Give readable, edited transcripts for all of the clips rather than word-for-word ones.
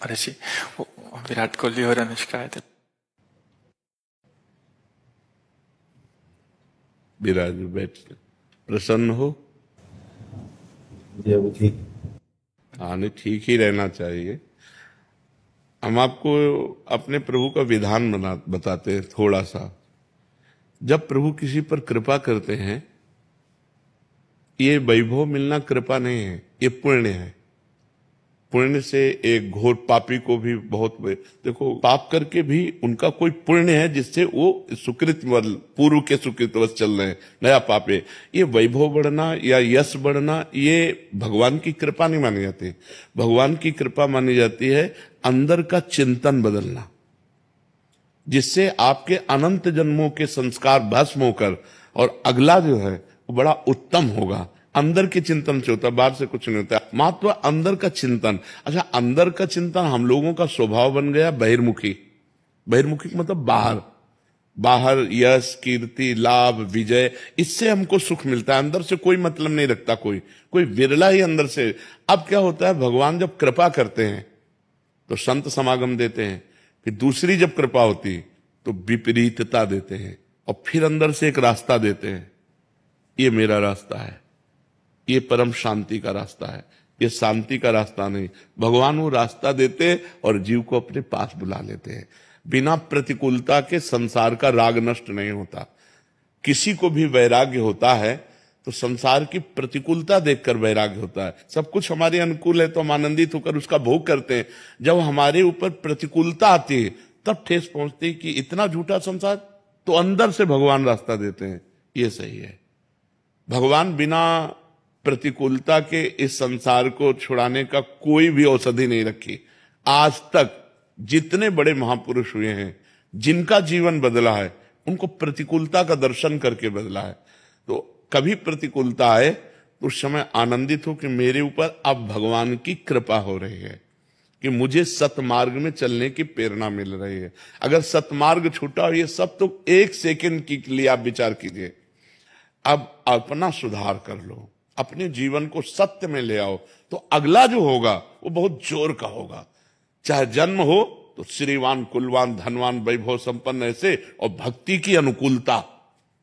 ऋषि, वो विराट कोहली और अनुष्का आए थे। विराज बैठ प्रसन्न हो? जी अभी ठीक। हाँ, नहीं, ठीक ही रहना चाहिए। हम आपको अपने प्रभु का विधान बताते हैं थोड़ा सा। जब प्रभु किसी पर कृपा करते हैं, ये वैभव मिलना कृपा नहीं है, ये पुण्य है। पुण्य से एक घोर पापी को भी बहुत, देखो, पाप करके भी उनका कोई पुण्य है जिससे वो सुकृत पूर्व के सुकृतवश चल रहे हैं, नया पाप है। ये वैभव बढ़ना या यश बढ़ना ये भगवान की कृपा नहीं मानी जाती। भगवान की कृपा मानी जाती है अंदर का चिंतन बदलना, जिससे आपके अनंत जन्मों के संस्कार भस्म होकर और अगला जो है वो बड़ा उत्तम होगा। अंदर के चिंतन से होता है, बाहर से कुछ नहीं होता। महत्व अंदर का चिंतन। अच्छा, अंदर का चिंतन हम लोगों का स्वभाव बन गया बहिर्मुखी। बहिर्मुखी मतलब बाहर, बाहर यश, कीर्ति, लाभ, विजय, इससे हमको सुख मिलता है। अंदर से कोई मतलब नहीं रखता कोई विरला ही अंदर से। अब क्या होता है, भगवान जब कृपा करते हैं तो संत समागम देते हैं, फिर दूसरी जब कृपा होती तो विपरीतता देते हैं, और फिर अंदर से एक रास्ता देते हैं, ये मेरा रास्ता है, ये परम शांति का रास्ता है, ये शांति का रास्ता नहीं। भगवान वो रास्ता देते और जीव को अपने पास बुला लेते हैं। बिना प्रतिकूलता के संसार का राग नष्ट नहीं होता। किसी को भी वैराग्य होता है तो संसार की प्रतिकूलता देखकर वैराग्य होता है। सब कुछ हमारे अनुकूल है तो हम आनंदित होकर उसका भोग करते हैं। जब हमारे ऊपर प्रतिकूलता आती है तब ठेस पहुंचती है कि इतना झूठा संसार, तो अंदर से भगवान रास्ता देते हैं, ये सही है। भगवान बिना प्रतिकूलता के इस संसार को छुड़ाने का कोई भी औषधि नहीं रखी। आज तक जितने बड़े महापुरुष हुए हैं, जिनका जीवन बदला है, उनको प्रतिकूलता का दर्शन करके बदला है। तो कभी प्रतिकूलता आए तो उस समय आनंदित हो कि मेरे ऊपर अब भगवान की कृपा हो रही है, कि मुझे सतमार्ग में चलने की प्रेरणा मिल रही है। अगर सतमार्ग छूटा, और ये सब तो एक सेकंड के लिए आप विचार कीजिए। अब अपना सुधार कर लो, अपने जीवन को सत्य में ले आओ, तो अगला जो होगा वो बहुत जोर का होगा। चाहे जन्म हो तो श्रीवान, कुलवान, धनवान, वैभव संपन्न ऐसे, और भक्ति की अनुकूलता,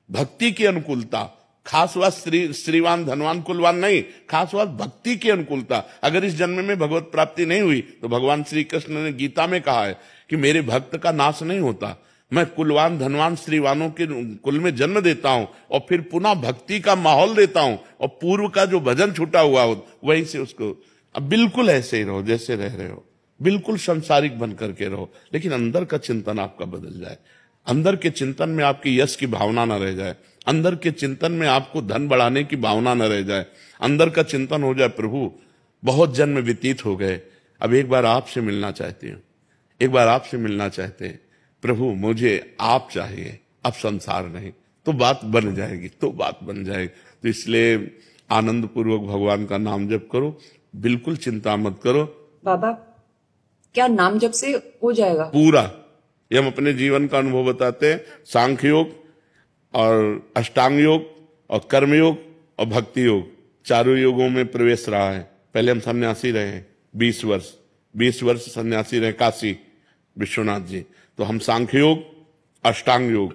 भक्ति की अनुकूलता। खास बात श्रीवान, धनवान, कुलवान नहीं, खास बात भक्ति की अनुकूलता। अगर इस जन्म में भगवत प्राप्ति नहीं हुई तो भगवान श्री कृष्ण ने गीता में कहा है कि मेरे भक्त का नाश नहीं होता। मैं कुलवान, धनवान, श्रीवानों के कुल में जन्म देता हूं और फिर पुनः भक्ति का माहौल देता हूं, और पूर्व का जो भजन छूटा हुआ हो वहीं से उसको। अब बिल्कुल ऐसे ही रहो जैसे रह रहे हो, बिल्कुल संसारिक बन करके रहो, लेकिन अंदर का चिंतन आपका बदल जाए। अंदर के चिंतन में आपकी यश की भावना न रह जाए, अंदर के चिंतन में आपको धन बढ़ाने की भावना न रह जाए। अंदर का चिंतन हो जाए, प्रभु बहुत जन्म व्यतीत हो गए, अब एक बार आपसे मिलना चाहती हूँ, एक बार आपसे मिलना चाहते हैं प्रभु, मुझे आप चाहिए, अब संसार नहीं, तो बात बन जाएगी, तो बात बन जाएगी। तो इसलिए आनंद पूर्वक भगवान का नाम जप करो, बिल्कुल चिंता मत करो। बाबा, क्या नाम जप से हो जाएगा पूरा? ये हम अपने जीवन का अनुभव बताते हैं। सांख्य योग और अष्टांग योग और कर्म योग और भक्ति योग, चारों योगों में प्रवेश रहा है। पहले हम सन्यासी रहे 20 वर्ष सन्यासी रहे काशी विश्वनाथ जी। तो हम सांख्य योग, अष्टांग योग,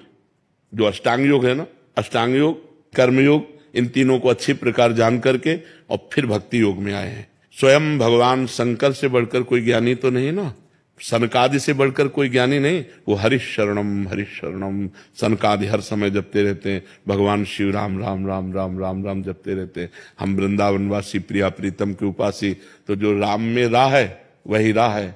जो अष्टांग योग है ना, अष्टांग योग, कर्म योग, इन तीनों को अच्छी प्रकार जान करके और फिर भक्ति योग में आए हैं। स्वयं भगवान शंकर से बढ़कर कोई ज्ञानी तो नहीं ना, सनकादि से बढ़कर कोई ज्ञानी नहीं। वो हरिशरणम हरिशरणम सनकादि हर समय जपते रहते हैं। भगवान शिव राम राम राम राम राम राम जपते रहते हैं। हम वृंदावनवासी प्रिया प्रीतम के उपासी, तो जो राम में राह है वही राह है,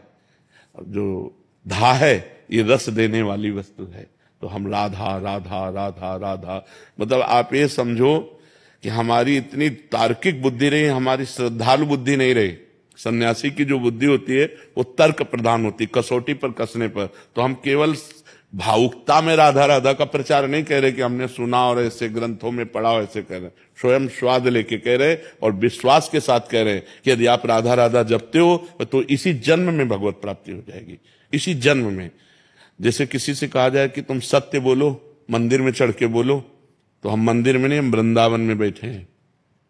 जो धा है ये रस देने वाली वस्तु है। तो हम राधा राधा राधा राधा, मतलब आप ये समझो कि हमारी इतनी तार्किक बुद्धि रही, हमारी श्रद्धालु बुद्धि नहीं रही। सन्यासी की जो बुद्धि होती है वो तर्क प्रधान होती, कसौटी पर कसने पर। तो हम केवल भावुकता में राधा राधा का प्रचार नहीं कह रहे कि हमने सुना और ऐसे ग्रंथों में पढ़ा और ऐसे कह रहे, स्वयं स्वाद लेके कह रहे और विश्वास के साथ कह रहे कि यदि आप राधा राधा जपते हो तो इसी जन्म में भगवत प्राप्ति हो जाएगी, इसी जन्म में। जैसे किसी से कहा जाए कि तुम सत्य बोलो, मंदिर में चढ़ के बोलो, तो हम मंदिर में नहीं, हम वृंदावन में बैठे हैं।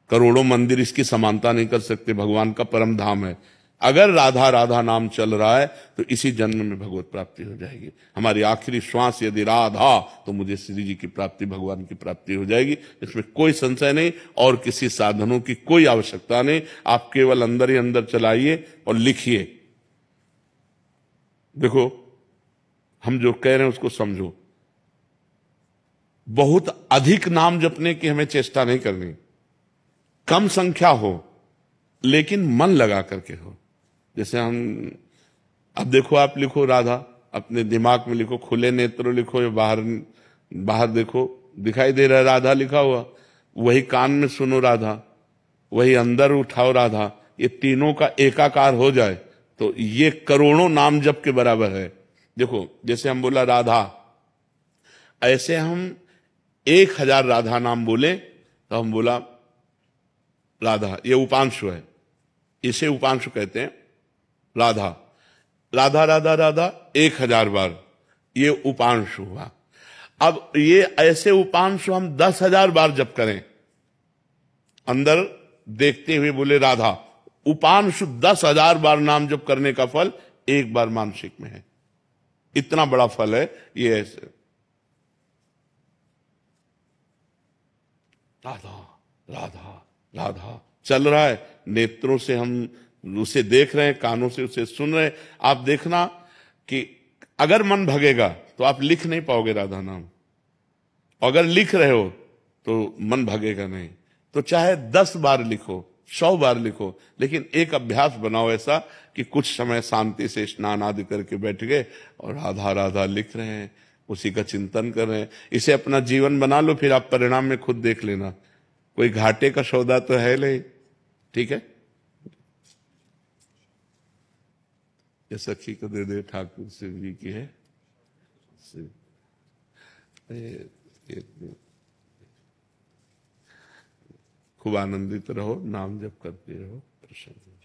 करोड़ों मंदिर इसकी समानता नहीं कर सकते, भगवान का परम धाम है। अगर राधा राधा नाम चल रहा है तो इसी जन्म में भगवत प्राप्ति हो जाएगी। हमारी आखिरी श्वास यदि राधा, तो मुझे श्री जी की प्राप्ति, भगवान की प्राप्ति हो जाएगी, इसमें कोई संशय नहीं। और किसी साधनों की कोई आवश्यकता नहीं। आप केवल अंदर ही अंदर चलाइए और लिखिए। देखो, हम जो कह रहे हैं उसको समझो। बहुत अधिक नाम जपने की हमें चेष्टा नहीं करनी, कम संख्या हो लेकिन मन लगा करके हो। जैसे हम, अब देखो, आप लिखो राधा, अपने दिमाग में लिखो, खुले नेत्र लिखो या बाहर बाहर देखो, दिखाई दे रहा है राधा लिखा हुआ, वही कान में सुनो राधा, वही अंदर उठाओ राधा, ये तीनों का एकाकार हो जाए तो ये करोड़ों नाम जप के बराबर है। देखो, जैसे हम बोला राधा, ऐसे हम 1000 राधा नाम बोले तो हम बोला राधा, ये उपांशु है, इसे उपांशु कहते हैं। राधा राधा राधा राधा 1000 बार, ये उपांशु हुआ। अब ये ऐसे उपांशु हम 10,000 बार जप करें, अंदर देखते हुए बोले राधा, उपांशु 10,000 बार नाम जप करने का फल एक बार मानसिक में है। इतना बड़ा फल है ये। ऐसे राधा राधा राधा चल रहा है, नेत्रों से हम उसे देख रहे हैं, कानों से उसे सुन रहे हैं। आप देखना कि अगर मन भगेगा तो आप लिख नहीं पाओगे राधा नाम, अगर लिख रहे हो तो मन भगेगा नहीं। तो चाहे 10 बार लिखो, 100 बार लिखो, लेकिन एक अभ्यास बनाओ ऐसा कि कुछ समय शांति से स्नान आदि करके बैठ गए और राधा राधा लिख रहे हैं, उसी का चिंतन कर रहे हैं। इसे अपना जीवन बना लो, फिर आप परिणाम में खुद देख लेना। कोई घाटे का सौदा तो है नहीं, ठीक है। ये सखी को दे दे, ठाकुर शिव जी की है। खूब आनंदित रहो, नाम जप करते रहो, प्रसन्न।